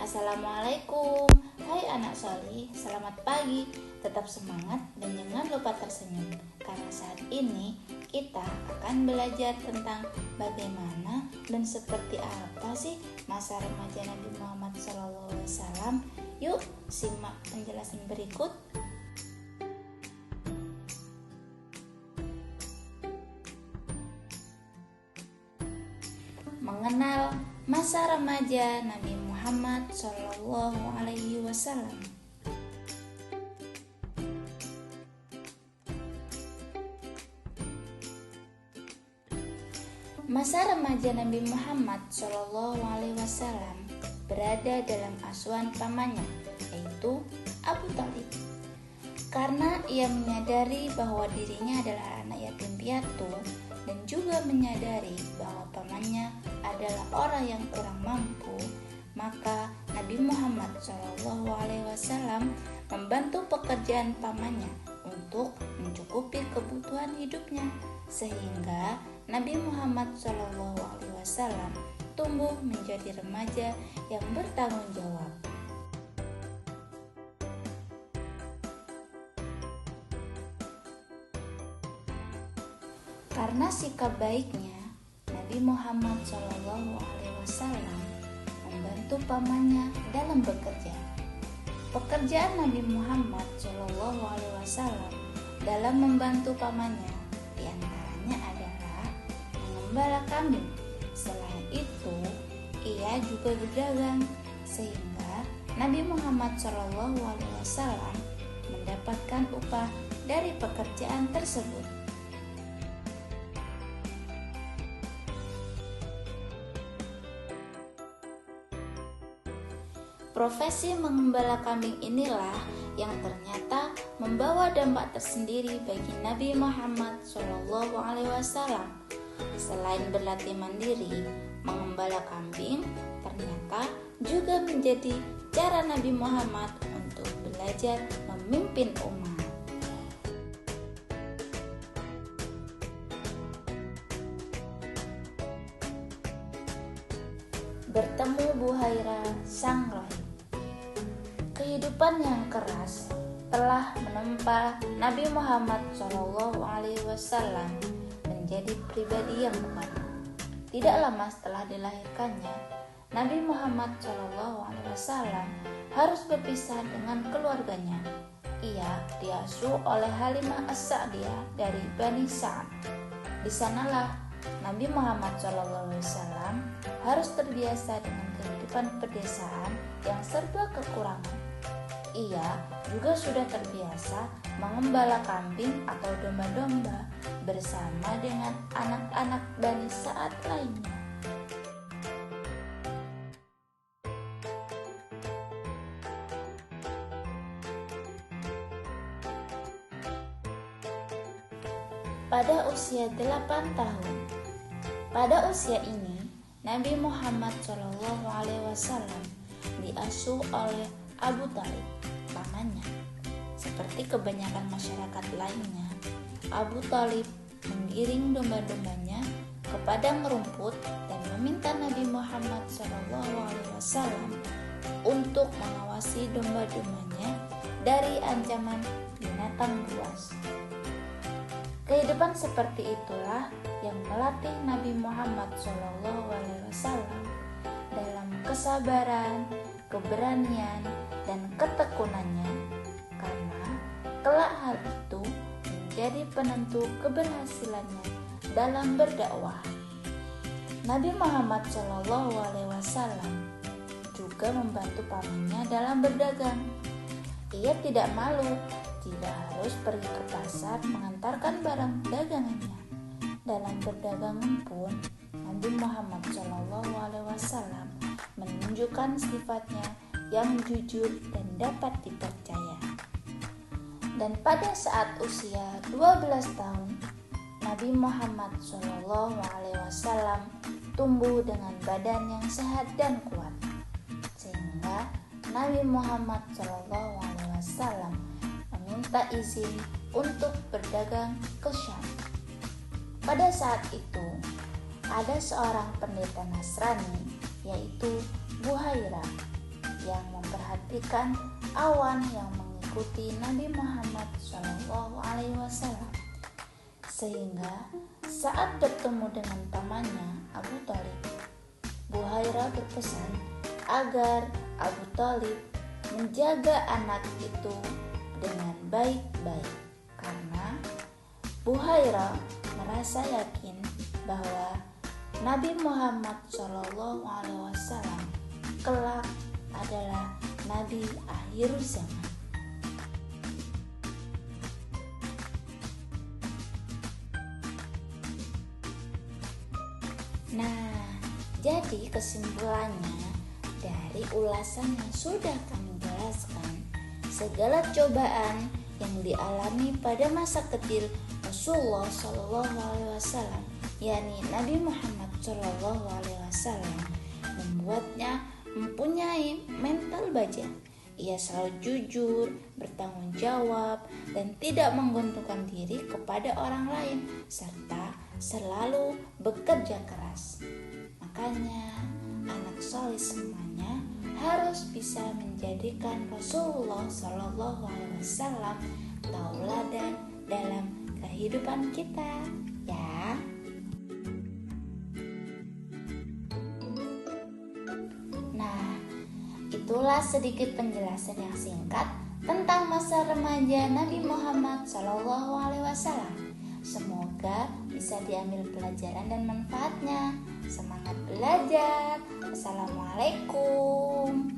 Assalamualaikum. Hai anak solih, selamat pagi. Tetap semangat dan jangan lupa tersenyum. Karena saat ini kita akan belajar tentang bagaimana dan seperti apa sih masa remaja Nabi Muhammad SAW. Yuk simak penjelasan berikut. Mengenal masa remaja Nabi Muhammad SAW. Masa remaja Nabi Muhammad SAW berada dalam asuhan pamannya, yaitu Abu Thalib. Karena ia menyadari bahwa dirinya adalah anak yatim piatu dan juga menyadari bahwa pamannya adalah orang yang kurang mampu, maka Nabi Muhammad SAW membantu pekerjaan pamannya untuk mencukupi kebutuhan hidupnya, sehingga Nabi Muhammad SAW tumbuh menjadi remaja yang bertanggung jawab. Karena sikap baiknya, Nabi Muhammad SAW membantu pamannya dalam bekerja. Pekerjaan Nabi Muhammad SAW dalam membantu pamannya diantaranya adalah mengembala kambing. Selain itu, ia juga berdagang, sehingga Nabi Muhammad SAW mendapatkan upah dari pekerjaan tersebut. Profesi mengembala kambing inilah yang ternyata membawa dampak tersendiri bagi Nabi Muhammad SAW. Selain berlatih mandiri, mengembala kambing ternyata juga menjadi cara Nabi Muhammad untuk belajar memimpin umat. Bertemu Buhairah sang rahib. Kehidupan yang keras telah menempa Nabi Muhammad SAW menjadi pribadi yang kuat. Tidak lama setelah dilahirkannya, Nabi Muhammad SAW harus berpisah dengan keluarganya. Ia diasuh oleh Halimah As-Sa'diyah dari Bani Sa'ad. Di sanalah Nabi Muhammad SAW harus terbiasa dengan kehidupan pedesaan yang serba kekurangan. Ia juga sudah terbiasa mengembala kambing atau domba-domba bersama dengan anak-anak Bani Sa'ad lainnya. Pada usia 8 tahun. Pada usia ini, Nabi Muhammad SAW diasuh oleh Abu Thalib, pamannya. Seperti kebanyakan masyarakat lainnya, Abu Thalib menggiring domba-dombanya ke padang rumput dan meminta Nabi Muhammad SAW untuk mengawasi domba-dombanya dari ancaman binatang buas. Kehidupan seperti itulah yang melatih Nabi Muhammad SAW dalam kesabaran, keberanian, dan ketekunannya, karena kelak hal itu menjadi penentu keberhasilannya dalam berdakwah. Nabi Muhammad SAW juga membantu pamannya dalam berdagang. Ia tidak malu jika harus pergi ke pasar mengantarkan barang dagangannya. Dalam perdagangan pun, Nabi Muhammad SAW menunjukkan sifatnya yang jujur dan dapat dipercaya. Dan pada saat usia 12 tahun, Nabi Muhammad SAW tumbuh dengan badan yang sehat dan kuat, sehingga Nabi Muhammad SAW meminta izin untuk berdagang ke Syam. Pada saat itu, ada seorang pendeta Nasrani, yaitu Buhairah. yang memperhatikan awan yang mengikuti Nabi Muhammad SAW. Sehingga saat bertemu dengan pamannya Abu Thalib, Buhairah berpesan agar Abu Thalib menjaga anak itu dengan baik-baik, karena Buhairah merasa yakin bahwa Nabi Muhammad SAW kelak adalah Nabi akhir zaman. Nah, jadi kesimpulannya dari ulasan yang sudah kami jelaskan, segala cobaan yang dialami pada masa kecil Rasulullah SAW, yakni Nabi Muhammad SAW, membuatnya mempunyai mental baja. Ia selalu jujur, bertanggung jawab, dan tidak menggantungkan diri kepada orang lain, serta selalu bekerja keras. Makanya anak soleh semuanya harus bisa menjadikan Rasulullah SAW tauladan dalam kehidupan kita, ya. Nah, itulah sedikit penjelasan yang singkat tentang masa remaja Nabi Muhammad SAW. Semoga bisa diambil pelajaran dan manfaatnya. Semangat belajar. Assalamualaikum.